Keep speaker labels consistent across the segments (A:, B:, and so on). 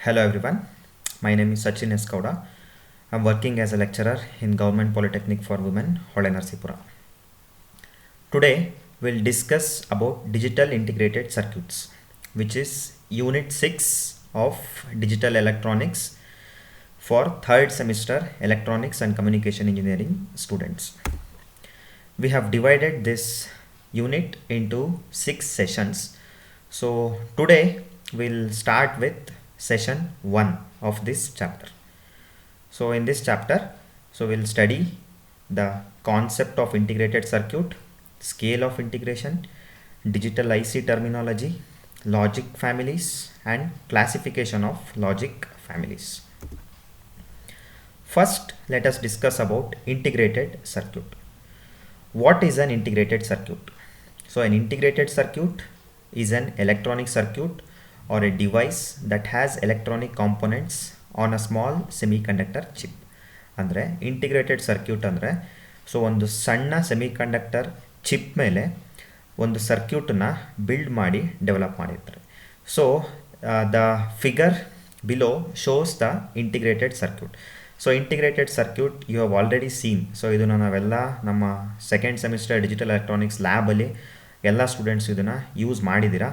A: Hello everyone, my name is Sachin S. Kauda. I'm working as a lecturer in Government Polytechnic for Women, Hole Narsipura. Today we'll discuss about digital integrated circuits, which is Unit 6 of Digital Electronics for third semester Electronics and Communication Engineering students. We have divided this unit into 6 sessions. So today we'll start with session 1 of this chapter. So in this chapter, we'll study the concept of integrated circuit, scale of integration, digital IC terminology, logic families, and classification of logic families. First, let us discuss about integrated circuit. What is an integrated circuit? So an integrated circuit is an electronic circuit or a device that has electronic components on a small semiconductor chip. ಅಂದರೆ integrated circuit ಅಂದರೆ ಒಂದು ಸಣ್ಣ semiconductor chip ಮೇಲೆ ಒಂದು ಸರ್ಕ್ಯೂಟನ್ನ build ಮಾಡಿ develop ಮಾಡಿರ್ತಾರೆ. So the figure below shows the integrated circuit. So integrated circuit you have already seen. So ಇದನ್ನು ನಾವೆಲ್ಲ ನಮ್ಮ ಸೆಕೆಂಡ್ ಸೆಮಿಸ್ಟರ್ ಡಿಜಿಟಲ್ ಎಲೆಕ್ಟ್ರಾನಿಕ್ಸ್ ಲ್ಯಾಬಲ್ಲಿ ಎಲ್ಲ ಸ್ಟೂಡೆಂಟ್ಸ್ ಇದನ್ನು ಯೂಸ್ ಮಾಡಿದ್ದೀರಾ.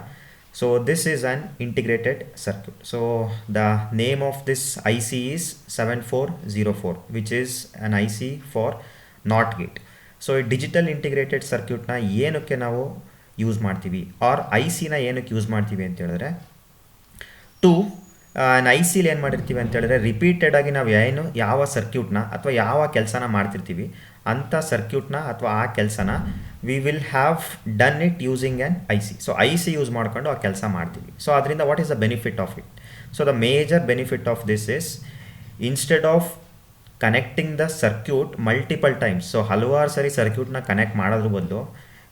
A: So this is an integrated circuit. So the name of this IC is 7404, which is an IC for NOT gate. So digital integrated circuit na ಏನಕ್ಕೆ ನಾವು use ಮಾಡ್ತೀವಿ R IC ನ ಏನಕ್ಕೆ use ಮಾಡ್ತೀವಿ ಅಂತ ಹೇಳಿದ್ರೆ an IC ಲಿ ಏನು ಮಾಡಿರ್ತೀವಿ ಅಂತ ಹೇಳಿದ್ರೆ ರಿಪೀಟೆಡ್ ಆಗಿ ನಾವು ಯಾವ ಸರ್ಕ್ಯೂಟ್ನ ಅಥವಾ ಯಾವ ಕೆಲಸನ ಮಾಡ್ತಿರ್ತೀವಿ ಅಂಥ ಸರ್ಕ್ಯೂಟ್ನ ಅಥವಾ ಆ ಕೆಲಸನ we will have done it using an IC. So IC use ಮಾಡ್ಕೊಂಡು ಆ ಕೆಲಸ ಮಾಡ್ತೀವಿ. ಸೊ ಅದರಿಂದ what is the benefit of it? So the major benefit of this is instead of connecting the circuit multiple times, so ಹಲವಾರು ಸರಿ ಸರ್ಕ್ಯೂಟ್ನ connect ಮಾಡೋದ್ರ ಬದಲು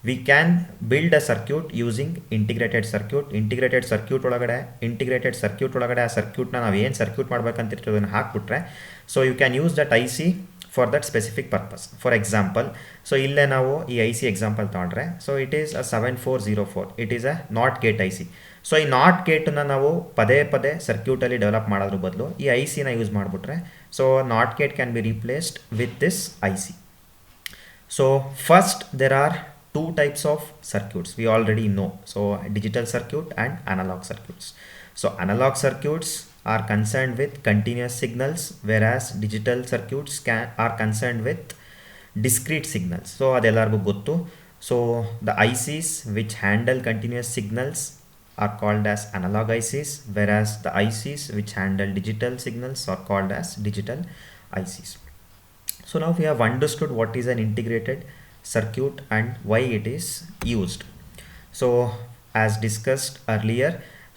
A: we can build a circuit using integrated circuit. Integrated circuit ಒಳಗಡೆ ಆ ಸರ್ಕ್ಯೂಟ್ನ ನಾವು ಏನು ಸರ್ಕ್ಯೂಟ್ ಮಾಡ್ಬೇಕಂತಿರ್ತೀವಿ ಅದನ್ನು ಹಾಕ್ಬಿಟ್ರೆ so you can use that IC for that specific purpose. For example, so ಇಲ್ಲೇ ನಾವು ಈ IC ಎಕ್ಸಾಂಪಲ್ ತೊಗೊಂಡ್ರೆ so it is a 7404. It is a not gate IC. So ಈ ನಾಟ್ ಗೇಟನ್ನು ನಾವು ಪದೇ ಪದೇ ಸರ್ಕ್ಯೂಟಲ್ಲಿ ಡೆವಲಪ್ ಮಾಡೋದ್ರ ಬದಲು ಈ ICನ ಯೂಸ್ ಮಾಡಿಬಿಟ್ರೆ so not gate can be replaced with this IC. So first there are two types of circuits we already know. So digital circuit and analog circuits. So analog circuits are concerned with continuous signals, whereas digital circuits are concerned with discrete signals. So adellargu gottu. So the ICs which handle continuous signals are called as analog ICs, whereas the ICs which handle digital signals are called as digital ICs. So now we have understood what is an integrated circuit and why it is used. So as discussed earlier,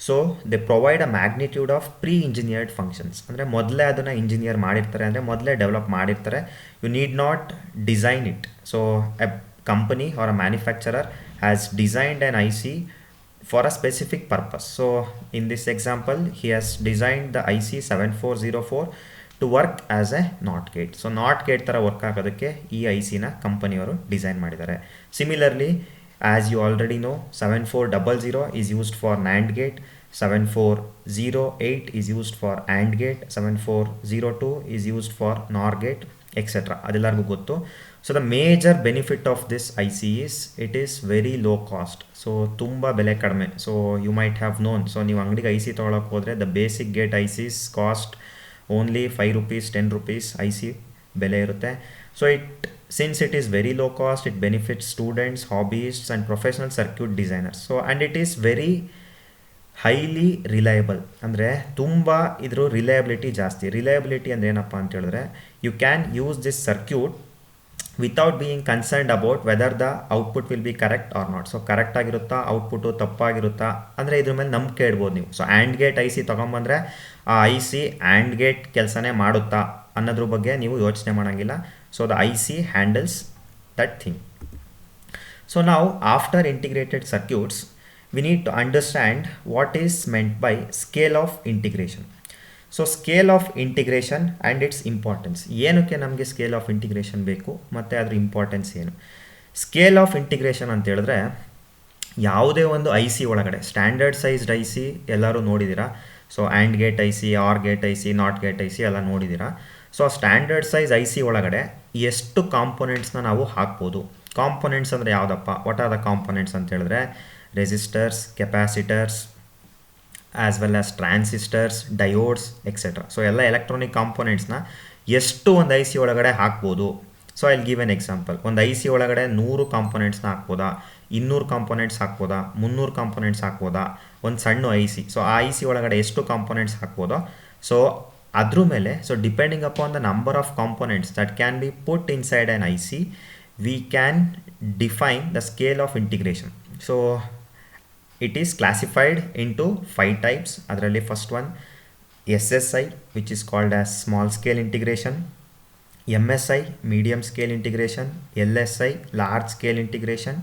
A: so they provide a magnitude of pre-engineered functions. ಅಂದರೆ ಮೊದಲೇ ಅದನ್ನು engineer ಮಾಡಿರ್ತಾರೆ, ಅಂದರೆ ಮೊದಲೇ develop ಮಾಡಿರ್ತಾರೆ. You need not design it. So a company or a manufacturer has designed an IC for a specific purpose. So in this example he has designed the IC 7404 to work as a not gate. So not gate ಥರ work ಆಗೋದಕ್ಕೆ ಈ ICನ ಕಂಪನಿಯವರು design ಮಾಡಿದ್ದಾರೆ. Similarly as you already know 7400 is used for NAND gate, 7408 is used for AND gate, 7402 is used for NOR gate etcetera. ಅದೆಲ್ಲರಿಗೂ ಗೊತ್ತು. So the major benefit of this IC is it is very low cost. So ತುಂಬ ಬೆಲೆ ಕಡಿಮೆ. So you might have known. So ನೀವು ಅಂಗಡಿಗೆ IC ತೊಗೊಳಕ್ಕೆ ಹೋದರೆ the basic gate ICs cost only 5 rupees 10 rupees IC ಬೆಲೆ ಇರುತ್ತೆ. So since it is very low cost, it benefits students, hobbyists and professional circuit designers. So and it is very highly reliable. ಅಂದರೆ ತುಂಬ ಇದ್ರ reliability ಜಾಸ್ತಿ. Reliability ಅಂದರೆ ಏನಪ್ಪ ಅಂತ ಹೇಳಿದ್ರೆ you can use this circuit without being concerned about whether the output will be correct or not. So correct ಆಗಿರುತ್ತಾ, output ತಪ್ಪಾಗಿರುತ್ತಾ ಅಂದರೆ ಇದ್ರ ಮೇಲೆ ನಂಬಿಕೆ ಇಡ್ಬೋದು ನೀವು. ಸೊ AND ಗೇಟ್ IC ತೊಗೊಂಬಂದರೆ ಆ IC AND ಗೇಟ್ ಕೆಲಸನೇ ಮಾಡುತ್ತಾ ಅನ್ನೋದ್ರ ಬಗ್ಗೆ ನೀವು ಯೋಚನೆ ಮಾಡೋಂಗಿಲ್ಲ. So the IC handles that thing. So ನಾವು after integrated circuits we need to understand what is meant by scale of integration. So scale of integration and its importance. ಏನಕ್ಕೆ ನಮಗೆ ಸ್ಕೇಲ್ ಆಫ್ ಇಂಟಿಗ್ರೇಷನ್ ಬೇಕು ಮತ್ತು ಅದ್ರ importance ಏನು? Scale of integration ಅಂತ ಹೇಳಿದ್ರೆ ಯಾವುದೇ ಒಂದು ಐ ಸಿ ಒಳಗಡೆ ಸ್ಟ್ಯಾಂಡರ್ಡ್ ಸೈಜ್ಡ್ ಐ ಸಿ ಎಲ್ಲರೂ ನೋಡಿದ್ದೀರಾ. So and gate I C, R gate I C, not gate I C ಎಲ್ಲ ನೋಡಿದ್ದೀರಾ. So standard size I C ಒಳಗಡೆ ಎಷ್ಟು ಕಾಂಪೊನೆಂಟ್ಸ್ನ ನಾವು ಹಾಕ್ಬೋದು. ಕಾಂಪೊನೆಂಟ್ಸ್ ಅಂದರೆ ಯಾವುದಪ್ಪ, ವಾಟ್ ಆರ್ ದ ಕಾಂಪೊನೆಂಟ್ಸ್ ಅಂತ ಹೇಳಿದ್ರೆ resistors, capacitors, as well as transistors, diodes etcetera. So ಎಲ್ಲ ಎಲೆಕ್ಟ್ರಾನಿಕ್ ಕಾಂಪೊನೆಂಟ್ಸ್ನ ಎಷ್ಟು ಒಂದು ಐ ಸಿ ಒಳಗಡೆ ಹಾಕ್ಬೋದು. So I will give an example. ಒಂದು ಐ ಸಿ ಒಳಗಡೆ 100 ಕಾಂಪೊನೆಂಟ್ಸ್ನ ಹಾಕ್ಬೋದಾ, 200 ಕಾಂಪೊನೆಂಟ್ಸ್ ಹಾಕ್ಬೋದಾ, 300 ಕಾಂಪೊನೆಂಟ್ಸ್ ಹಾಕ್ಬೋದಾ, ಒಂದು ಸಣ್ಣ ಐ ಸಿ. ಸೊ ಆ ಐ ಸಿ ಒಳಗಡೆ ಎಷ್ಟು ಕಾಂಪೊನೆಂಟ್ಸ್ ಹಾಕ್ಬೋದೋ, ಸೊ ಅದ್ರ ಮೇಲೆ, so depending upon the number of components that can be put inside on I C, we can define the scale of integration. So it is classified into 5 types. ಅದರಲ್ಲಿ first one SSI, which is called as small scale integration, MSI, medium scale integration, LSI, large scale integration,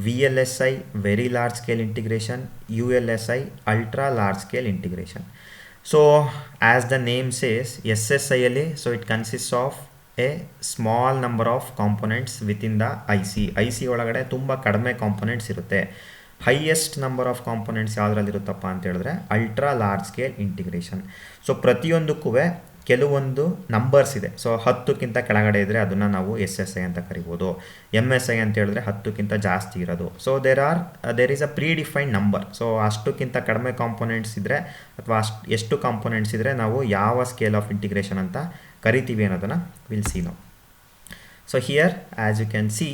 A: VLSI, very large scale integration, ULSI, ultra large scale integration. So as the name says, SSI ಅಲ್ಲಿ, so it consists of a small number of components within the IC. IC ಒಳಗಡೆ ತುಂಬ ಕಡಿಮೆ components ಇರುತ್ತೆ. Highest number of components ಯಾವುದ್ರಲ್ಲಿರುತ್ತಪ್ಪ ಅಂತ ಹೇಳಿದ್ರೆ ultra large scale integration. So ಪ್ರತಿಯೊಂದಕ್ಕೂ ಕೆಲವೊಂದು numbers ಇದೆ. ಸೊ 10ಕ್ಕಿಂತ ಕೆಳಗಡೆ ಇದ್ದರೆ ಅದನ್ನು ನಾವು SSI ಅಂತ ಕರಿಬೋದು. MSI ಅಂತ ಹೇಳಿದ್ರೆ 10ಕ್ಕಿಂತ ಜಾಸ್ತಿ ಇರೋದು. So there is a predefined number. So ಅಷ್ಟಕ್ಕಿಂತ ಕಡಿಮೆ ಕಾಂಪೊನೆಂಟ್ಸ್ ಇದ್ದರೆ ಅಥವಾ ಎಷ್ಟು ಕಾಂಪೊನೆಂಟ್ಸ್ ಇದ್ದರೆ ನಾವು ಯಾವ ಸ್ಕೇಲ್ ಆಫ್ ಇಂಟಿಗ್ರೇಷನ್ ಅಂತ ಕರಿತೀವಿ ಅನ್ನೋದನ್ನು ವಿಲ್ ಸಿ ನಾವು. So here as you can see,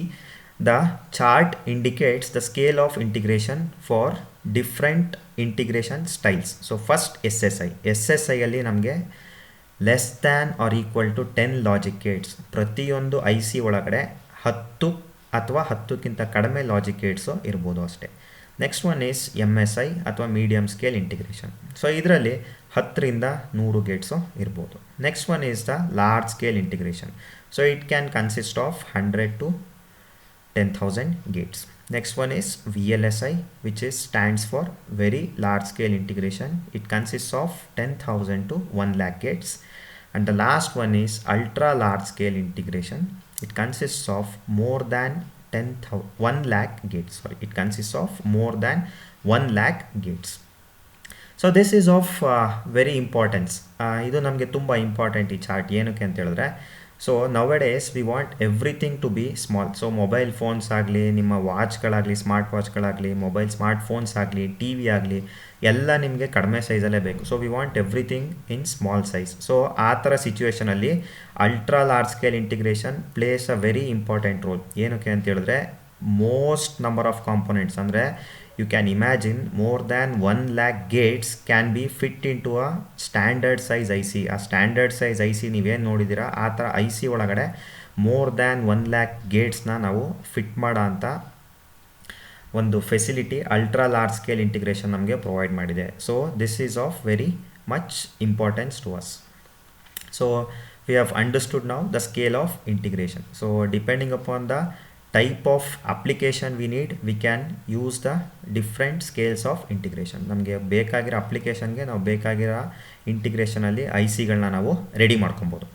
A: the chart indicates the scale of integration for different integration styles. So first SSI ಅಲ್ಲಿ ನಮಗೆ less than or equal to 10 logic gates. ಪ್ರತಿಯೊಂದು I C ಒಳಗಡೆ 10 ಅಥವಾ 10ಕ್ಕಿಂತ ಕಡಿಮೆ logic gates ಇರ್ಬೋದು ಅಷ್ಟೇ. Next one is MSI ಅಥವಾ ಮೀಡಿಯಮ್ ಸ್ಕೇಲ್ ಇಂಟಿಗ್ರೇಷನ್. ಸೊ ಇದರಲ್ಲಿ 10ರಿಂದ 100 ಗೇಟ್ಸು ಇರ್ಬೋದು. Next one is the large scale integration. So it can consist of 100 to 10,000 gates. Next one is VLSI, which stands for very large scale integration. It consists of 10,000 to 1 lakh gates. And the last one is ultra large scale integration. It consists of more than 1 lakh gates. Sorry, it consists of more than 1 lakh gates. So this is of very importance. ಇದು ನಮಗೆ ತುಂಬ important ಈ chart. ಏನಕ್ಕೆ ಅಂತ ಹೇಳಿದ್ರೆ, so nowadays we want everything to be small. So mobile phones ಆಗಲಿ, ನಿಮ್ಮ ವಾಚ್ಗಳಾಗಲಿ, ಸ್ಮಾರ್ಟ್ ವಾಚ್ಗಳಾಗಲಿ, ಸ್ಮಾರ್ಟ್ ಫೋನ್ಸ್ ಆಗಲಿ, ಟಿ ವಿ ಆಗಲಿ, ಎಲ್ಲ ನಿಮಗೆ ಕಡಿಮೆ ಸೈಜಲ್ಲೇ ಬೇಕು. So we want everything in small size. So ಆ ಥರ ಸಿಚುವೇಷನಲ್ಲಿ ultra large scale integration places a very important role. ಏನಕ್ಕೆ ಅಂತ ಹೇಳಿದ್ರೆ, ಮೋಸ್ಟ್ ನಂಬರ್ ಆಫ್ ಕಾಂಪೊನೆಂಟ್ಸ್ ಅಂದರೆ you can imagine more than 1 lakh gates can be fit into a standard size IC. ಆ standard size I C ನೀವೇನು ನೋಡಿದ್ದೀರಾ ಆ ಥರ I C ಒಳಗಡೆ ಮೋರ್ ದ್ಯಾನ್ 1 lakh ಗೇಟ್ಸ್ನ ನಾವು ಫಿಟ್ ಮಾಡೋ ಅಂಥ ಒಂದು facility ultra large scale integration ನಮಗೆ ಪ್ರೊವೈಡ್ ಮಾಡಿದೆ. So this is of very much importance to us. So we have understood now the scale of integration. So depending upon the type of application we need, we can use the different scales of integration. ನಮಗೆ ಬೇಕಾಗಿರೋ ಅಪ್ಲಿಕೇಶನ್ಗೆ ನಾವು ಬೇಕಾಗಿರೋ ಇಂಟಿಗ್ರೇಷನಲ್ಲಿ I ಸಿಗಳನ್ನ ನಾವು ready ಮಾಡ್ಕೊಬೋದು.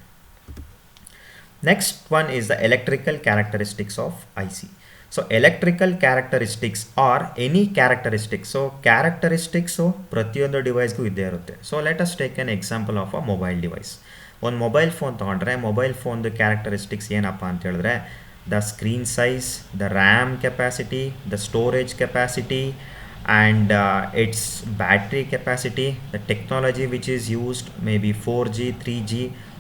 A: Next one is the electrical characteristics of I C. So electrical characteristics R any characteristics. So characteristics ಪ್ರತಿಯೊಂದು ಡಿವೈಸ್ಗೂ ಇದ್ದೇ ಇರುತ್ತೆ. So let us take an example of a mobile device. ಒಂದು ಮೊಬೈಲ್ ಫೋನ್ ತೊಗೊಂಡ್ರೆ mobile ಫೋನ್ದು characteristics ಏನಪ್ಪ ಅಂತ ಹೇಳಿದ್ರೆ, the screen size, the RAM capacity, the storage capacity, and its battery capacity, the technology which is used, maybe 4G, 3G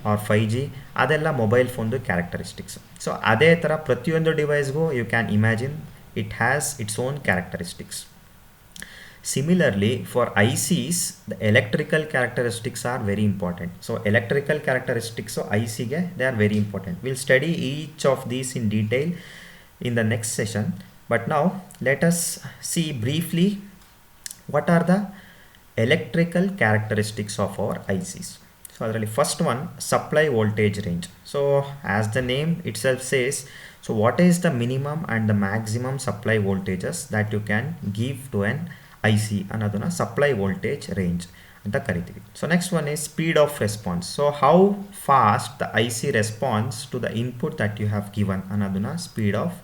A: or 5G, ಅದೆಲ್ಲ mobile ಫೋನ್ದು characteristics. So ಅದೇ ಥರ ಪ್ರತಿಯೊಂದು ಡಿವೈಸ್ಗೂ you can imagine it has its own characteristics. Similarly, for ICs, the electrical characteristics are very important. So electrical characteristics of IC, they are very important. We'll study each of these in detail in the next session. But now let us see briefly what are the electrical characteristics of our ICs. So adರಲ್ಲಿ first one, supply voltage range. So as the name itself says, so what is the minimum and the maximum supply voltages that you can give to an I C ಅನ್ನೋದನ್ನು supply voltage range ಅಂತ ಕರಿತೀವಿ. So next one is speed of response. So how fast the I C response to the input that you have given ಅನ್ನೋದನ್ನು speed of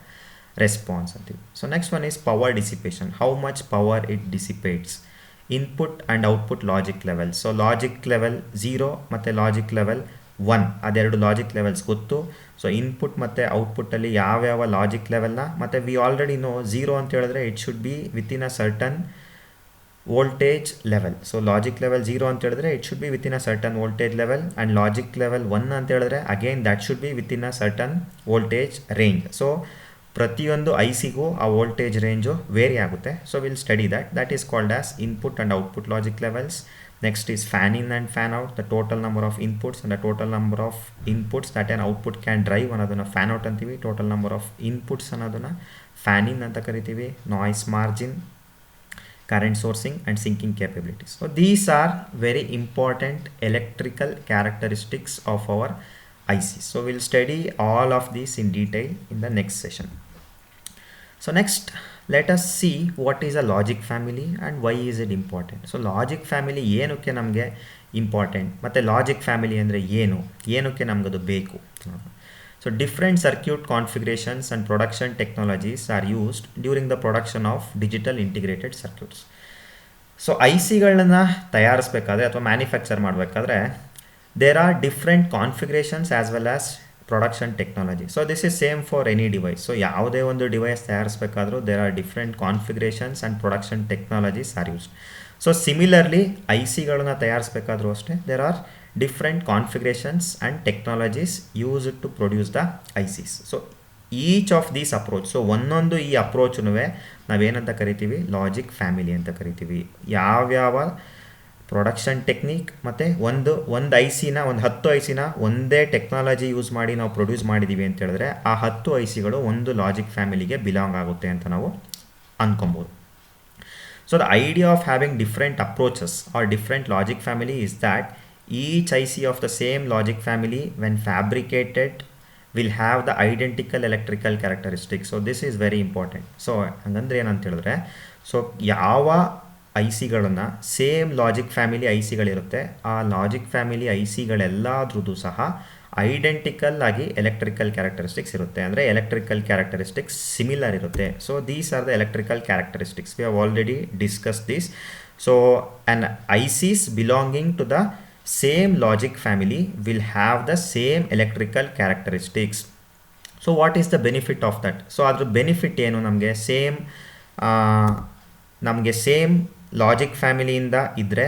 A: response ಅಂತೀವಿ. So next one is power dissipation, how much power it dissipates. Input and output logic level. So logic level 0 ಮತ್ತು logic level 1 ಅದೆರಡು logic levels ಗೊತ್ತು. So input ಮತ್ತು ಔಟ್ಪುಟ್ಟಲ್ಲಿ ಯಾವ್ಯಾವ logic ಲೆವೆಲ್ನ, ಮತ್ತು we already no 0 ಅಂತ ಹೇಳಿದ್ರೆ it should be within a certain voltage level. So logic level 0 ಅಂತ ಹೇಳಿದ್ರೆ it should be within a certain voltage level, and logic level 1 ಅಂತ ಹೇಳಿದ್ರೆ again that should be within a certain voltage range. So ಪ್ರತಿಯೊಂದು ಐಸಿಗೂ ಆ voltage range very ಆಗುತ್ತೆ. So will study that is called as input and output logic levels. Next is fan in and fan out, the total number of inputs and the total number of inputs that on output can drive ಅನ್ನೋದನ್ನು fan out ಅಂತೀವಿ. Total number of inputs ಅನ್ನೋದನ್ನು fan ಇನ್ ಅಂತ ಕರಿತೀವಿ. Noise margin, current sourcing and sinking capabilities. So these are very important electrical characteristics of our ICs. So we'll study all of these in detail in the next session. So next, let us see what is a logic family and why is it important. So logic family ಏನಕ್ಕೆ ನಮಗೆ important, ಮತ್ತು logic family ಅಂದರೆ ಏನಕ್ಕೆ ನಮಗದು ಬೇಕು. So different circuit configurations and production technologies are used during the production of digital integrated circuits. So ICಗಳನ್ನ ತಯಾರಿಸಬೇಕಾದ್ರೆ ಅಥವಾ manufacture ಮಾಡಬೇಕಾದ್ರೆ there are different configurations as well as production technology. So this is same for any device. So ಯಾವುದೇ ಒಂದು device ತಯಾರಿಸಬೇಕಾದ್ರೂ there are different configurations and production technologies are used. So similarly ICಗಳನ್ನ ತಯಾರಿಸಬೇಕಾದ್ರೂ ಅಷ್ಟೇ there are different configurations and technologies used to produce the ICs. So each of these approach, so ಒಂದೊಂದು ಈ ಅಪ್ರೋಚ್ನೂ ನಾವೇನಂತ ಕರಿತೀವಿ, logic family ಅಂತ ಕರಿತೀವಿ. ಯಾವ್ಯಾವ production technique ಮತ್ತು ಒಂದು ಐಸಿನ, ಒಂದು 10 ಐಸಿನ ಒಂದೇ ಟೆಕ್ನಾಲಜಿ ಯೂಸ್ ಮಾಡಿ ನಾವು ಪ್ರೊಡ್ಯೂಸ್ ಮಾಡಿದ್ದೀವಿ ಅಂತ ಹೇಳಿದ್ರೆ ಆ 10 ಐಸಿಗಳು ಒಂದು ಲಾಜಿಕ್ ಫ್ಯಾಮಿಲಿಗೆ ಬಿಲಾಂಗ್ ಆಗುತ್ತೆ ಅಂತ ನಾವು ಅಂದ್ಕೊಬೋದು. So the idea of having different approaches or different logic family is that each IC of the same logic family when fabricated will have the identical electrical characteristics. So this is very important. So ಹಂಗಂದ್ರೆ ಏನಂತ ಹೇಳಿದ್ರೆ, so ಯಾವ ಐಸಿಗಳನ್ನು same logic family ಐಸಿಗಳಿರುತ್ತೆ ಆ logic family ಐಸಿಗಳೆಲ್ಲದ್ರದ್ದು ಸಹ identical ಆಗಿ electrical characteristics ಇರುತ್ತೆ, ಅಂದರೆ electrical characteristics similar ಇರುತ್ತೆ. So these are the electrical characteristics, we have already discuss this. So an ICs belonging to the same logic family will have the same electrical characteristics. So what is the benefit of that? So adra benefit ಏನು, ನಮಗೆ same logic ಫ್ಯಾಮಿಲಿಯಿಂದ ಇದ್ದರೆ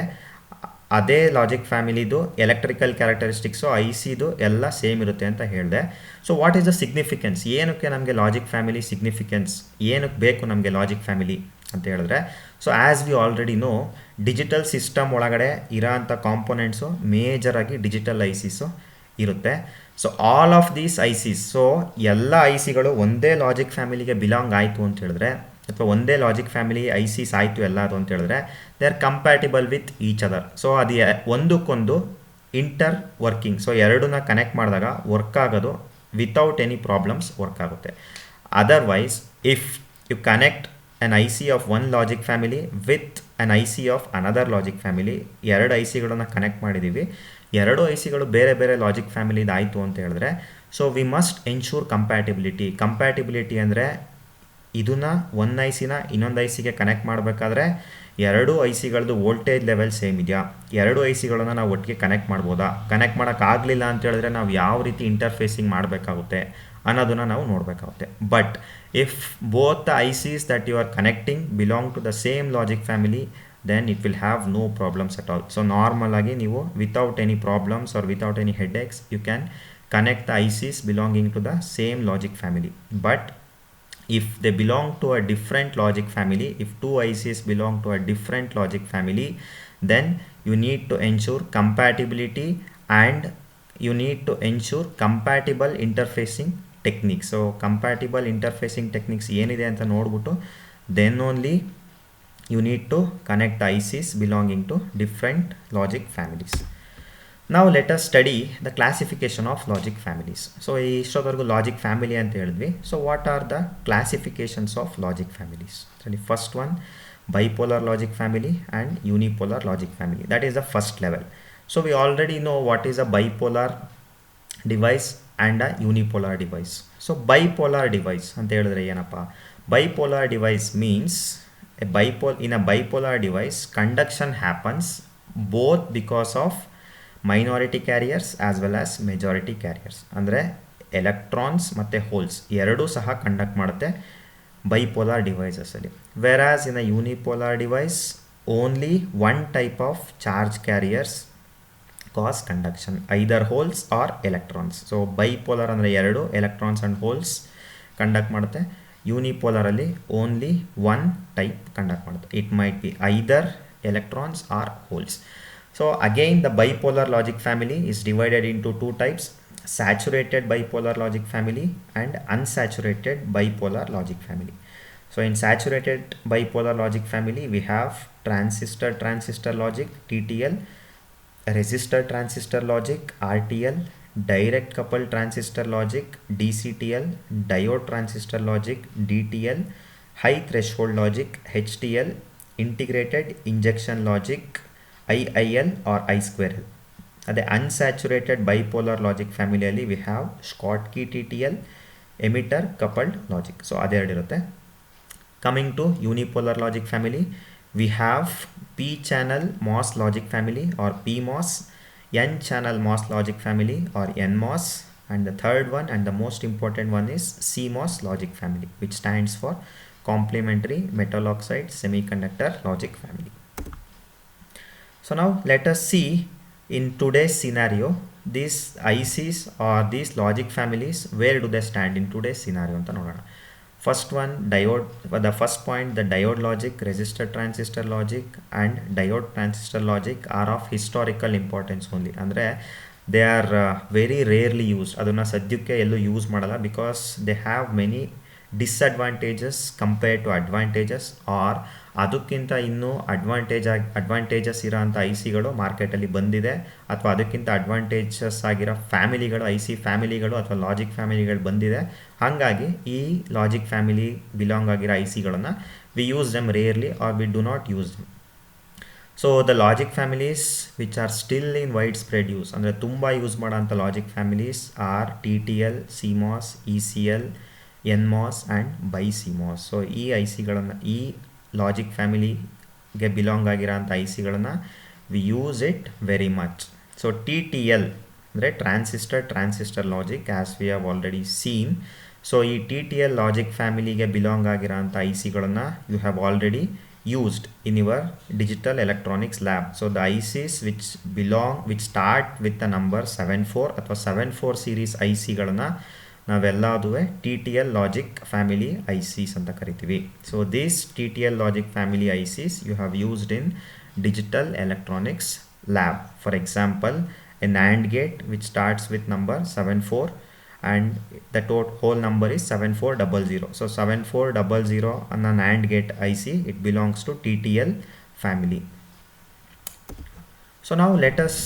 A: ಅದೇ logic ಫ್ಯಾಮಿಲಿದು electrical characteristics ಐಸಿದು ಎಲ್ಲ same ಇರುತ್ತೆ ಅಂತ ಹೇಳಿದೆ. So what is the significance, ಏನಕ್ಕೆ ನಮಗೆ ಲಾಜಿಕ್ ಫ್ಯಾಮಿಲಿ ಸಿಗ್ನಿಫಿಕೆನ್ಸ್, ಏನಕ್ಕೆ ಬೇಕು ನಮಗೆ ಲಾಜಿಕ್ ಫ್ಯಾಮಿಲಿ ಅಂತ ಹೇಳಿದ್ರೆ, so as we already no digital system ಒಳಗಡೆ ಇರೋಂಥ ಕಾಂಪೊನೆಂಟ್ಸು ಮೇಜರಾಗಿ ಡಿಜಿಟಲ್ ಐಸಿಸು ಇರುತ್ತೆ. So all of these ISIS, so ಎಲ್ಲ ಐಸಿಗಳು ಒಂದೇ ಲಾಜಿಕ್ ಫ್ಯಾಮಿಲಿಗೆ ಬಿಲಾಂಗ್ ಆಯಿತು ಅಂತ ಹೇಳಿದ್ರೆ, ಅಥವಾ ಒಂದೇ ಲಾಜಿಕ್ ಫ್ಯಾಮಿಲಿ ಐಸಿಸ್ ಆಯಿತು ಎಲ್ಲದು ಅಂತ ಹೇಳಿದ್ರೆ they are compatible with each other. So ಅದು ಒಂದಕ್ಕೊಂದು ಇಂಟರ್ ವರ್ಕಿಂಗ್, ಸೊ ಎರಡನ್ನ ಕನೆಕ್ಟ್ ಮಾಡಿದಾಗ ವರ್ಕ್ ಆಗೋದು ವಿತೌಟ್ ಎನಿ ಪ್ರಾಬ್ಲಮ್ಸ್ ವರ್ಕ್ ಆಗುತ್ತೆ. Otherwise if you connect an IC of one logic family with an IC of another logic family, ಎರಡು ಐಸಿಗಳನ್ನು connect ಮಾಡಿದ್ದೀವಿ, ಎರಡು ಐಸಿಗಳು ಬೇರೆ ಬೇರೆ ಲಾಜಿಕ್ ಫ್ಯಾಮಿಲಿದು ಆಯಿತು ಅಂತ ಹೇಳಿದ್ರೆ, so we must ensure compatibility ಅಂದರೆ ಇದನ್ನು ಒಂದು ಐಸಿನ ಇನ್ನೊಂದು ಐಸಿಗೆ ಕನೆಕ್ಟ್ ಮಾಡಬೇಕಾದ್ರೆ ಎರಡು ಐಸಿಗಳದ್ದು ವೋಲ್ಟೇಜ್ ಲೆವೆಲ್ ಸೇಮ್ ಇದೆಯಾ, ಎರಡು ಐಸಿಗಳನ್ನು ನಾವು ಒಟ್ಟಿಗೆ ಕನೆಕ್ಟ್ ಮಾಡ್ಬೋದಾ, ಕನೆಕ್ಟ್ ಮಾಡೋಕ್ಕಾಗಲಿಲ್ಲ ಅಂತ ಹೇಳಿದ್ರೆ ನಾವು ಯಾವ ರೀತಿ ಇಂಟರ್ಫೇಸಿಂಗ್ ಮಾಡಬೇಕಾಗುತ್ತೆ ಅನ್ನೋದನ್ನು ನಾವು ನೋಡಬೇಕಾಗುತ್ತೆ. But if both the ICs that you are connecting belong to the same logic family then it will have no problems at all. So normal agi ನೀವು without any problems or without any headaches you can connect the ICs belonging to the same logic family. But if they belong to a different logic family, if two ICs belong to a different logic family, then you need to ensure compatibility and you need to ensure compatible interfacing techniques. So compatible interfacing techniques ಏನಿದೆ ಅಂತ ನೋಡ್ಬಿಟ್ಟು then only you need to connect ICs belonging to different logic families. Now let us study the classification of logic families. So ಇಷ್ಟೊತ್ತವರೆಗೂ logic family ಅಂತ ಹೇಳಿದ್ವಿ. So what are the classifications of logic families? So the first one, bipolar logic family and unipolar logic family. That is the first level. So we already know what is a bipolar device and a unipolar device. So bipolar device ಅಂತ ಹೇಳಿದ್ರೆ ಏನಪ್ಪ? Bipolar device means in a bipolar device conduction happens both because of minority carriers as well as majority carriers. ಅಂದರೆ electrons ಮತ್ತು holes ಎರಡೂ ಸಹ conduct ಮಾಡುತ್ತೆ bipolar ಡಿವೈಸಸಲ್ಲಿ. Whereas in a unipolar device only one type of charge carriers cause conduction, either holes or electrons. So bipolar ಅಂದರೆ ಎರಡು, electrons and holes conduct ಮಾಡುತ್ತೆ. ಯೂನಿಪೋಲಾರಲ್ಲಿ ಓನ್ಲಿ ಒನ್ ಟೈಪ್ ಕಂಡಕ್ಟ್ ಮಾಡುತ್ತೆ. It might be either electrons or holes. So again the bipolar logic family is divided into two types: saturated bipolar logic family and unsaturated bipolar logic family. So in saturated bipolar logic family we have transistor logic TTL, resistor transistor logic RTL, direct coupled transistor logic DCTL, diode transistor logic DTL, high threshold logic HTL, integrated injection logic IIL or I2L. ಅದೇ unsaturated bipolar logic ಫ್ಯಾಮಿಲಿಯಲ್ಲಿ we have Schottky TTL, emitter coupled logic. So ಅದೆರಡಿರುತ್ತೆ. Coming to unipolar logic family, we have P channel MOS logic family or PMOS, N channel MOS logic family or NMOS, and the third one and the most important one is CMOS logic family, which stands for complementary metal oxide semiconductor logic family. So now let us see in today's scenario these ICs or these logic families, where do they stand in today's scenario anta nodona. First one, diode. The first point, the diode logic, resistor transistor logic and diode transistor logic are of historical importance only. ಅಂದರೆ they are very rarely used. ಅದನ್ನು ಸದ್ಯಕ್ಕೆ ಎಲ್ಲೂ use ಮಾಡಲ್ಲ because they have many disadvantages compared to advantages, or ಅದಕ್ಕಿಂತ ಇನ್ನೂ advantages ಇರೋಂಥ I ಸಿಗಳು ಮಾರ್ಕೆಟಲ್ಲಿ ಬಂದಿದೆ, ಅಥವಾ ಅದಕ್ಕಿಂತ ಅಡ್ವಾಂಟೇಜಸ್ ಆಗಿರೋ ಫ್ಯಾಮಿಲಿಗಳು, ಐ ಸಿ ಫ್ಯಾಮಿಲಿಗಳು ಅಥವಾ ಲಾಜಿಕ್ ಫ್ಯಾಮಿಲಿಗಳು ಬಂದಿದೆ. ಹಾಗಾಗಿ ಈ ಲಾಜಿಕ್ ಫ್ಯಾಮಿಲಿ ಬಿಲಾಂಗ್ ಆಗಿರೋ ಐ ಸಿಗಳನ್ನು we use them rarely or we do not use them. So the logic families which are still in wide spread use, ಅಂದರೆ ತುಂಬ ಯೂಸ್ ಮಾಡೋಂಥ logic families are T T L, C MOS, E C L, NMOS and bi CMOS. So ಈ I ಸಿಗಳನ್ನು, ಈ logic ಫ್ಯಾಮಿಲಿಗೆ belong ಆಗಿರೋಂಥ I ಸಿಗಳನ್ನು we use it very much. So TTL ಅಂದರೆ transistor logic, as we have already seen. So ಈ TTL logic ಫ್ಯಾಮಿಲಿಗೆ belong ಆಗಿರೋಂಥ ಐ ಸಿಗಳನ್ನು you have already used in your digital electronics lab. So the ICs which start with the number 74 ಅಥವಾ 74 series IC ಗಳನ್ನು ನಾವೆಲ್ಲದುವೆ TTL logic family ICs ಅಂತ ಕರಿತೀವಿ. So this TTL logic family ICs you have used in digital electronics lab. For example, a NAND gate which starts with number 74 and the whole number is 7400. So 7400 on a NAND gate IC, it belongs to TTL family. So now let us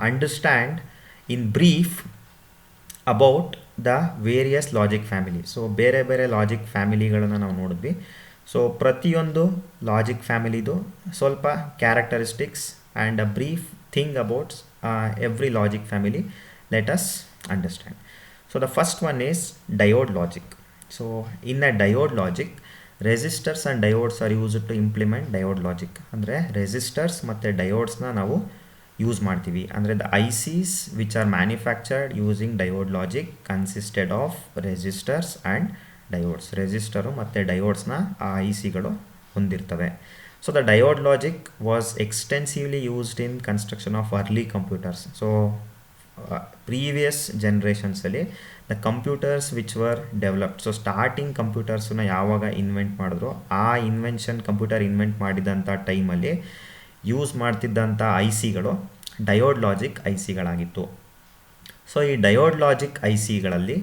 A: understand in brief about the various logic families. So ಬೇರೆ logic ಫ್ಯಾಮಿಲಿಗಳನ್ನು ನಾವು ನೋಡಿದ್ವಿ. So ಪ್ರತಿಯೊಂದು logic ಫ್ಯಾಮಿಲಿದು ಸ್ವಲ್ಪ characteristics and a brief thing about every logic family let us understand. So the first one is diode logic. So in a diode logic, resistors and diodes are used to implement diode logic. ಅಂದರೆ resistors ಮತ್ತು diodes ನಾವು use ಮಾಡ್ತೀವಿ. ಅಂದರೆ the ICs which are manufactured using diode logic consisted of resistors and diodes. ರೆಸಿಸ್ಟರು ಮತ್ತು ಡಯೋಡ್ಸ್ನ ಆ I ಸಿಗಳು ಹೊಂದಿರ್ತವೆ. So the diode logic was extensively used in construction of early computers. So previous ಜನ್ರೇಷನ್ಸಲ್ಲಿ the computers which were developed, so starting ಕಂಪ್ಯೂಟರ್ಸನ್ನ ಯಾವಾಗ invent ಮಾಡಿದ್ರು, ಆ computer invent ಮಾಡಿದಂಥ ಟೈಮಲ್ಲಿ ಯೂಸ್ ಮಾಡ್ತಿದ್ದಂಥ ಐ ಸಿಗಳು ಡಯೋಡ್ ಲಾಜಿಕ್ ಐ ಸಿಗಳಾಗಿತ್ತು. ಸೊ ಈ ಡಯೋಡ್ ಲಾಜಿಕ್ ಐ ಸಿಗಳಲ್ಲಿ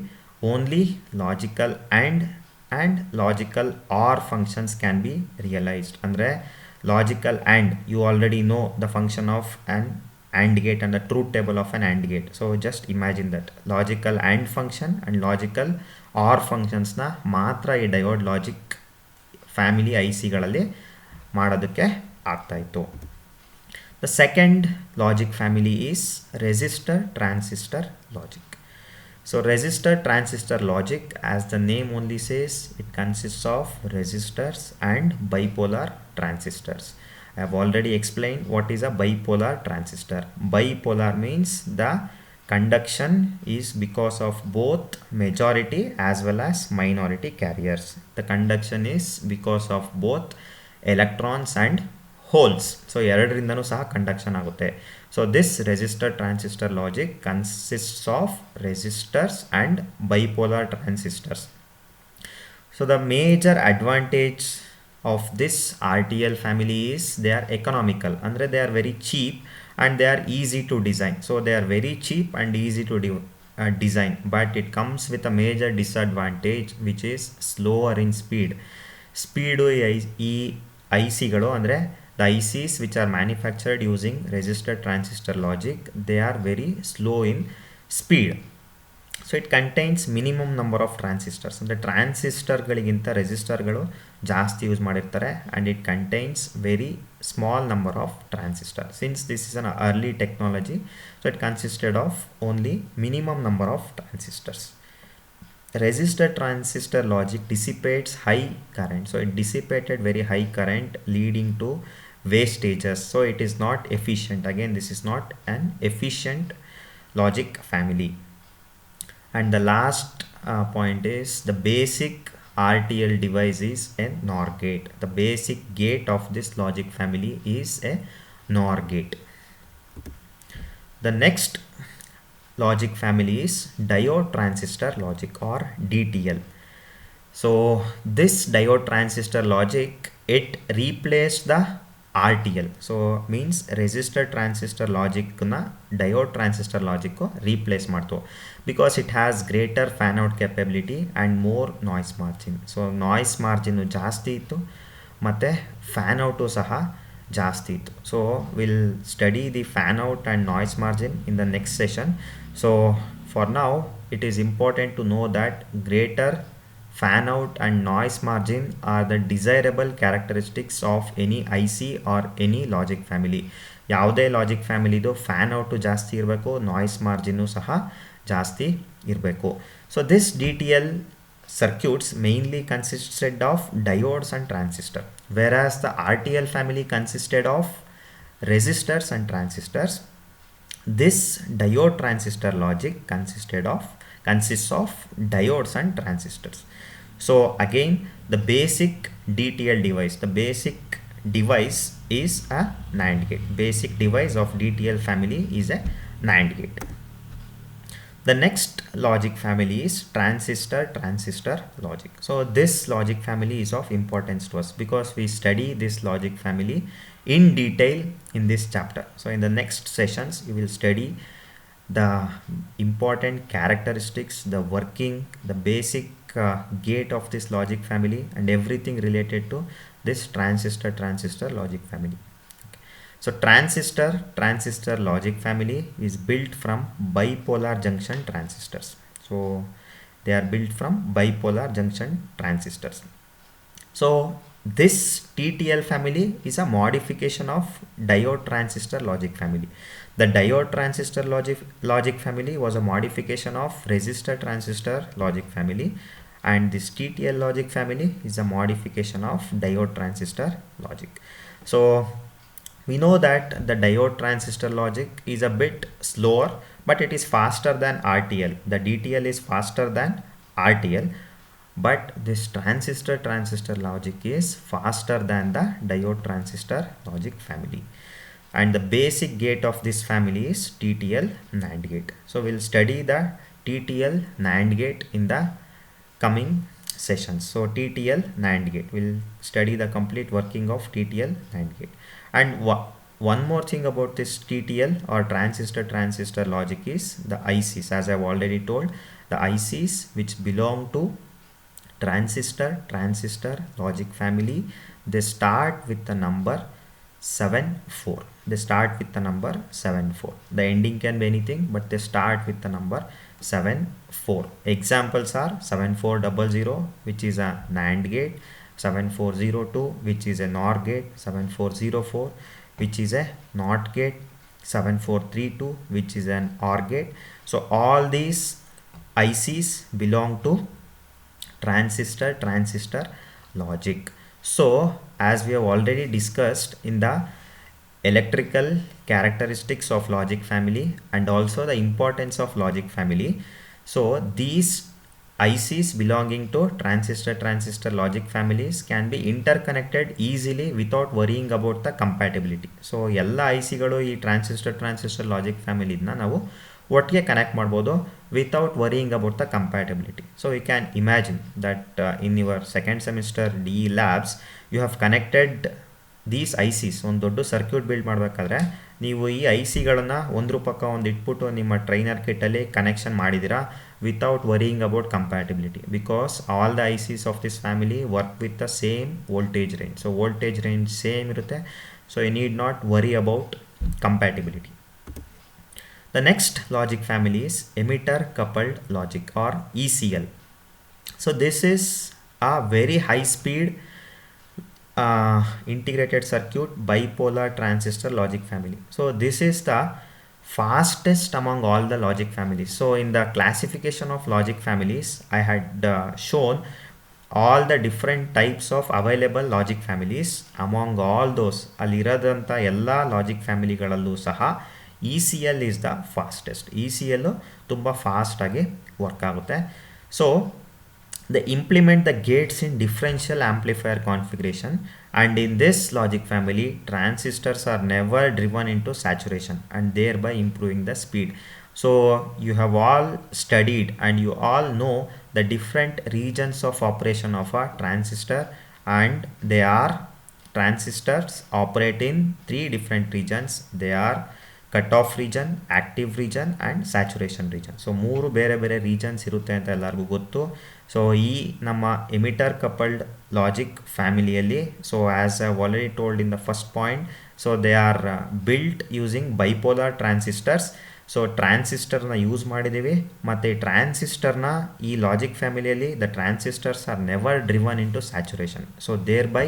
A: only logical and logical or functions can be realised. ಅಂದರೆ logical and you already know the function of an AND gate and the truth table of an AND gate. So just imagine that logical AND function and logical OR functions ನ ಮಾತ್ರ ಈ diode logic family I ಸಿಗಳಲ್ಲಿ ಮಾಡೋದಕ್ಕೆ ಆಗ್ತಾಯಿತ್ತು. The second logic family is resistor transistor logic. So resistor transistor logic, as the name only says, it consists of resistors and bipolar transistors. I have already explained what is a bipolar transistor. Bipolar means the conduction is because of both majority as well as minority carriers. The conduction is because of both electrons and holes. So ಎರಡರಿಂದನೂ ಸಹ conduction ಆಗುತ್ತೆ. So this resistor transistor logic consists of resistors and bipolar transistors. So the major advantage of this RTL family is they are economical, andre they are very cheap and they are easy to design. So they are very cheap and easy to design, but it comes with a major disadvantage, which is slower in speed. ಈ ICಗಳು ಅಂದರೆ the ICs which are manufactured using resistor transistor logic, they are very slow in speed. So it contains minimum number of transistors. ಅಂದರೆ ಟ್ರಾನ್ಸಿಸ್ಟರ್ಗಳಿಗಿಂತ ರೆಸಿಸ್ಟರ್ಗಳು ಜಾಸ್ತಿ use ಮಾಡಿರ್ತಾರೆ, and it contains very small number of transistors. Since this is an early technology, so it consisted of only minimum number of transistors. Resistor transistor logic dissipates high current. So it dissipated very high current, leading to wastages. So it is not efficient. Again, this is not an efficient logic family. And the last point is the basic RTL device is a NOR gate. The basic gate of this logic family is a NOR gate. The next logic family is diode transistor logic, or DTL. So this diode transistor logic, it replaced the RTL. So means resistor transistor logic na diode transistor logic ko replace ಮಾಡ್ತು, because it has greater fan out capability and more noise margin. So noise margin ಜಾಸ್ತಿ ಇತ್ತು ಮತ್ತೆ fan out ಸಹ ಜಾಸ್ತಿ ಇತ್ತು. So we'll study the fan out and noise margin in the next session. So for now it is important to know that greater fan out and noise margin are the desirable characteristics of any IC or any logic family. ಯಾವುದೇ logic ಫ್ಯಾಮಿಲಿದು fan out ಜಾಸ್ತಿ ಇರಬೇಕು, noise margin ಸಹ ಜಾಸ್ತಿ ಇರಬೇಕು. So this DTL circuits mainly consisted of diodes and transistor, whereas the RTL family consisted of resistors and transistors. This diode transistor logic consists of diodes and transistors. So again, the basic DTL device, the basic device is a NAND gate. Basic device of DTL family is a NAND gate. The next logic family is transistor logic. So this logic family is of importance to us because we study this logic family in detail in this chapter. So in the next sessions you will study the important characteristics, the working, the basic gate of this logic family, and everything related to this transistor logic family. So transistor logic family is built from bipolar junction transistors. So they are built from bipolar junction transistors. So this TTL family is a modification of diode transistor logic family. The diode transistor logic family was a modification of resistor transistor logic family, and this TTL logic family is a modification of diode transistor logic. So we know that the diode transistor logic is a bit slower, but it is faster than RTL. The DTL is faster than RTL, but this transistor logic is faster than the diode transistor logic family. And the basic gate of this family is TTL NAND gate. So we'll study the TTL NAND gate in the coming sessions. So TTL NAND gate, we'll study the complete working of TTL NAND gate. And one more thing about this TTL or transistor logic is the ICs. As I've already told, the ICs which belong to transistor logic family, they start with the number 74. They start with the number 74. The ending can be anything, but they start with the number 74. Examples are 7400, which is a NAND gate, 7402, which is a NOR gate, 7404, which is a NOT gate, 7432, which is an OR gate. So all these ICs belong to transistor logic. So as we have already discussed in the electrical characteristics of logic family and also the importance of logic family, so these ICs belonging to transistor logic families can be interconnected easily without worrying about the compatibility. So ಎಲ್ಲ ICಗಳು ಈ transistor logic ಫ್ಯಾಮಿಲಿನ ನಾವು ಒಟ್ಟಿಗೆ connect ಮಾಡ್ಬೋದು without worrying about the compatibility. So you can imagine that in your second semester DE labs you have connected these ICs. ಒಂದು ದೊಡ್ಡ circuit build ಮಾಡಬೇಕಾದ್ರೆ ನೀವು ಈ ICಗಳನ್ನು ಒಂದ್ರ ಪಕ್ಕ ಒಂದು ಇಟ್ಬಿಟ್ಟು ನಿಮ್ಮ ಟ್ರೈನರ್ ಕಿಟ್ಟಲ್ಲಿ ಕನೆಕ್ಷನ್ ಮಾಡಿದ್ದೀರಾ without worrying about compatibility, because all the ICs of this family work with the same voltage range. So voltage range same ಇರುತ್ತೆ, so you need not worry about compatibility. The next logic family is emitter coupled logic or ECL. So this is a very high speed integrated circuit bipolar transistor logic family. So this is the fastest among all the logic families. So in the classification of logic families I had shown all the different types of available logic families. Among all those ಅಲ್ಲಿರೋದಂಥ ಎಲ್ಲ logic ಫ್ಯಾಮಿಲಿಗಳಲ್ಲೂ ಸಹ ECL is the fastest. ECL ತುಂಬ ಫಾಸ್ಟಾಗಿ work ಆಗುತ್ತೆ. So they implement the gates in differential amplifier configuration, and in this logic family transistors are never driven into saturation and thereby improving the speed. So you have all studied and you all know the different regions of operation of a transistor, and they are transistors operate in 3 different regions. They are cutoff region, active region and saturation region. So ಮೂರು ಬೇರೆ ಬೇರೆ regions ಇರುತ್ತೆ ಅಂತ ಎಲ್ಲರಿಗೂ ಗೊತ್ತು. So ಈ ನಮ್ಮ emitter coupled logic ಫ್ಯಾಮಿಲಿಯಲ್ಲಿ, so as I already told in the first point, so they are built using bipolar transistors. So ಟ್ರಾನ್ಸಿಸ್ಟರ್ನ ಯೂಸ್ ಮಾಡಿದ್ದೀವಿ, ಮತ್ತು ಈ ಟ್ರಾನ್ಸಿಸ್ಟರ್ನ ಈ ಲಾಜಿಕ್ ಫ್ಯಾಮಿಲಿಯಲ್ಲಿ the transistors are never driven into saturation. So thereby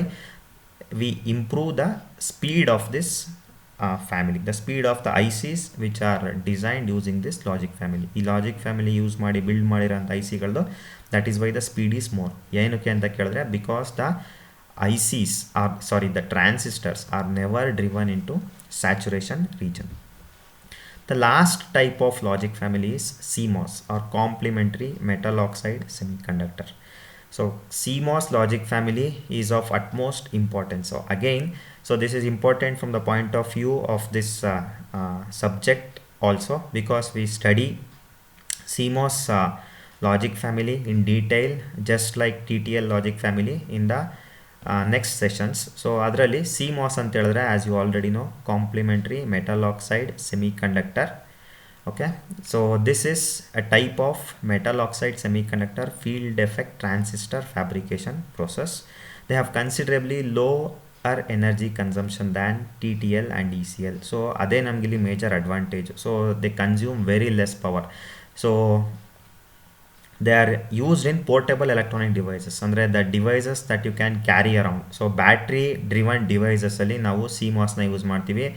A: we improve the speed of this family, the speed of the ICs which are designed using this logic family. ಈ logic family use ಮಾಡಿ build ಮಾಡಿರೋಂಥ ICಗಳದ್ದು, that is why the speed is more. ಏನಕ್ಕೆ ಅಂತ ಕೇಳಿದ್ರೆ because the ICs are the transistors are never driven into saturation region. The last type of logic family is CMOS or complementary metal oxide semiconductor. So CMOS logic family is of utmost importance. So again, so this is important from the point of view of this subject also, because we study CMOS logic family in detail just like TTL logic family in the next sessions. So adralli CMOS anta helidre, as you already know, complementary metal oxide semiconductor. Okay, so this is a type of metal oxide semiconductor field effect transistor fabrication process. They have considerably lower energy consumption than TTL and ECL. So ade namgili major advantage. So they consume very less power. So they are used in portable electronic devices, andre the devices that you can carry around. So battery driven devices alli ನಾವು CMOS na use ಮಾಡ್ತೀವಿ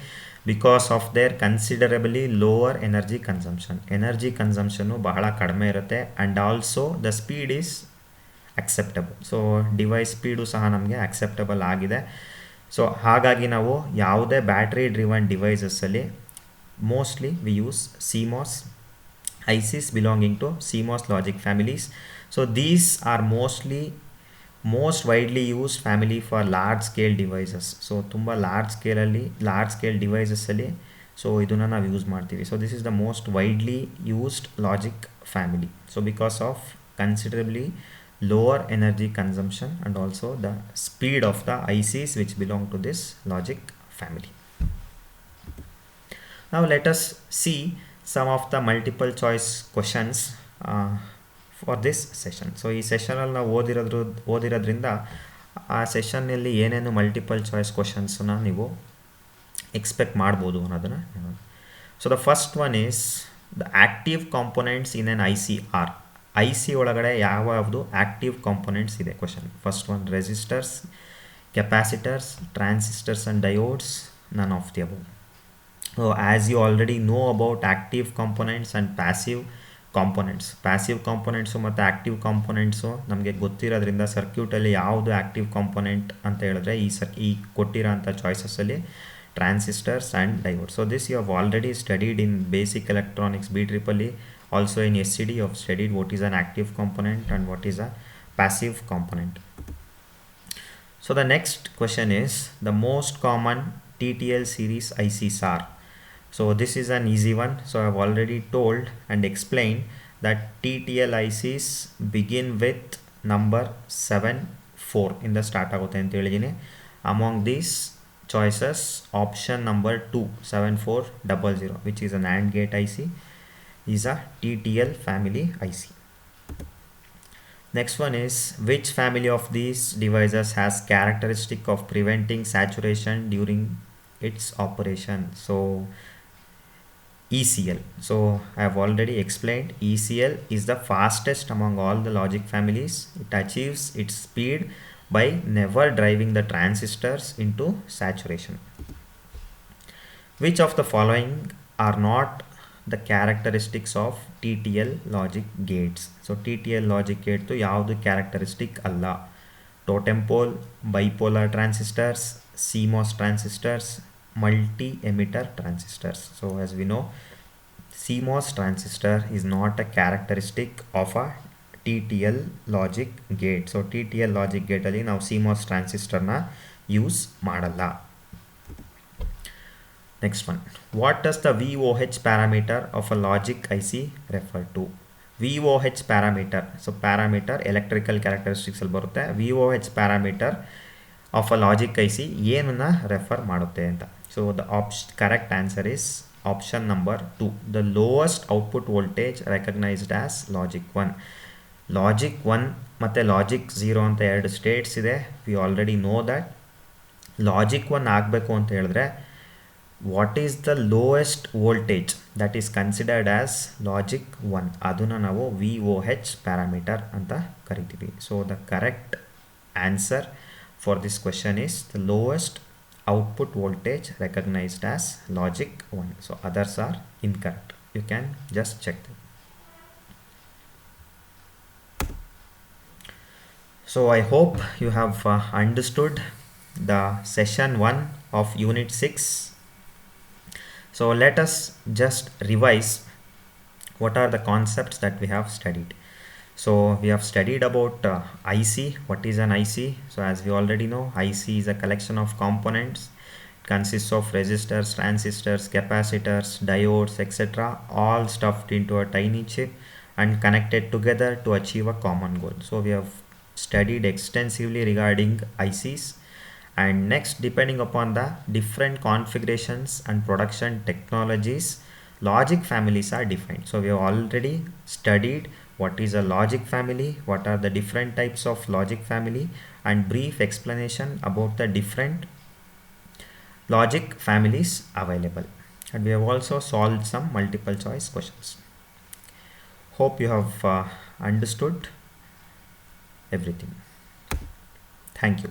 A: because of their considerably lower energy consumption. Energy consumption ಬಹಳ ಕಡಿಮೆ ಇರುತ್ತೆ, and also the speed is acceptable. So device speed ಸಹ ನಮಗೆ acceptable ಆಗಿದೆ. ಸೊ ಹಾಗಾಗಿ ನಾವು ಯಾವುದೇ ಬ್ಯಾಟ್ರಿ ಡ್ರಿವನ್ ಡಿವೈಸಸ್ಸಲ್ಲಿ mostly we use CMOS ICs belonging to CMOS logic families. So these are most widely used family for large scale devices. So ತುಂಬ large scale devices ಅಲ್ಲಿ ಸೊ ಇದನ್ನು ನಾವು ಯೂಸ್ ಮಾಡ್ತೀವಿ. So this is the most widely used logic family. So because of considerably lower energy consumption and also the speed of the ICs which belong to this logic family. Now let us see some of the multiple choice questions for this session. So ಈ ಸೆಷನಲ್ಲಿ ನಾವು ಓದಿರೋದ್ರಿಂದ ಆ ಸೆಷನ್ನಲ್ಲಿ ಏನೇನು multiple choice ಕ್ವಶನ್ಸನ್ನ ನೀವು expect ಮಾಡ್ಬೋದು ಅನ್ನೋದನ್ನು ನೋಡೋಣ. So the first one is the active components in N ICR. IC ಒಳಗಡೆ ಯಾವ್ಯಾವುದು ಆ್ಯಕ್ಟಿವ್ ಕಾಂಪೊನೆಂಟ್ಸ್ ಇದೆ question. First one resistors, capacitors, transistors and diodes, none of the above. So as you already know about active components and passive components, passive components ಮತ್ತು active components ನಮಗೆ ಗೊತ್ತಿರೋದ್ರಿಂದ ಸರ್ಕ್ಯೂಟಲ್ಲಿ ಯಾವುದು active component ಅಂತ ಹೇಳಿದ್ರೆ ಈ ಕೊಟ್ಟಿರೋ ಅಂಥ ಚಾಯ್ಸಸಲ್ಲಿ transistors and diode. So this you have already studied in basic electronics BEE. Also in SCD you have studied what is an active component and what is a passive component. So the next question is the most common TTL series ICs are. So this is an easy one. So I have already told and explained that TTL ICs begin with number 74 in the start ಆಗುತ್ತೆ ಅಂತ ಹೇಳಿದ್ದೀನಿ. Among these choices, option number 2 7400, which is an AND gate IC, is a TTL family IC. Next one is, which family of these devices has characteristic of preventing saturation during its operation? So ECL. So I have already explained ECL is the fastest among all the logic families. It achieves its speed by never driving the transistors into saturation. Which of the following are not the characteristics of TTL logic gates? So TTL logic gate to ಯಾವುದು characteristic ಅಲ್ಲ? Totem pole, bipolar transistors, CMOS transistors, multi-emitter transistors. So as we know, CMOS transistor is not a characteristic of a TTL logic gate. So TTL logic gate ಅಲ್ಲಿ ನಾವು CMOS transistor ನ use ಮಾಡಲ್ಲ. Next one, what does the VOH parameter of a logic IC refer to? VOH parameter, so parameter electrical characteristics ಅಲ್ಲಿ ಬರುತ್ತೆ. VOH parameter of a logic IC ಏನನ್ನ refer ಮಾಡುತ್ತೆ ಅಂತ. So the correct answer is option number 2, the lowest output voltage recognized as logic 1. Logic 1 ಮತ್ತು logic 0 ಅಂತ ಎರಡು States ಇದೆ. We already know that. Logic 1 ಆಗಬೇಕು ಅಂತ ಹೇಳಿದ್ರೆ what is the lowest voltage that is considered as logic 1, ಅದನ್ನ ನಾವು VOH parameter ಅಂತ ಕರಿತೀವಿ. So the correct answer for this question is the lowest output voltage recognized as logic 1. So others are incorrect. You can just check them. So I hope you have understood the session 1 of unit 6. So let us just revise what are the concepts that we have studied. So we have studied about IC. What is an IC? So as we already know, IC is a collection of components. It consists of resistors, transistors, capacitors, diodes, etc. all stuffed into a tiny chip and connected together to achieve a common goal. So we have studied extensively regarding ICs. And next, depending upon the different configurations and production technologies, logic families are defined. So we have already studied what is a logic family, what are the different types of logic family, and brief explanation about the different logic families available. And we have also solved some multiple choice questions. Hope you have understood everything. Thank you.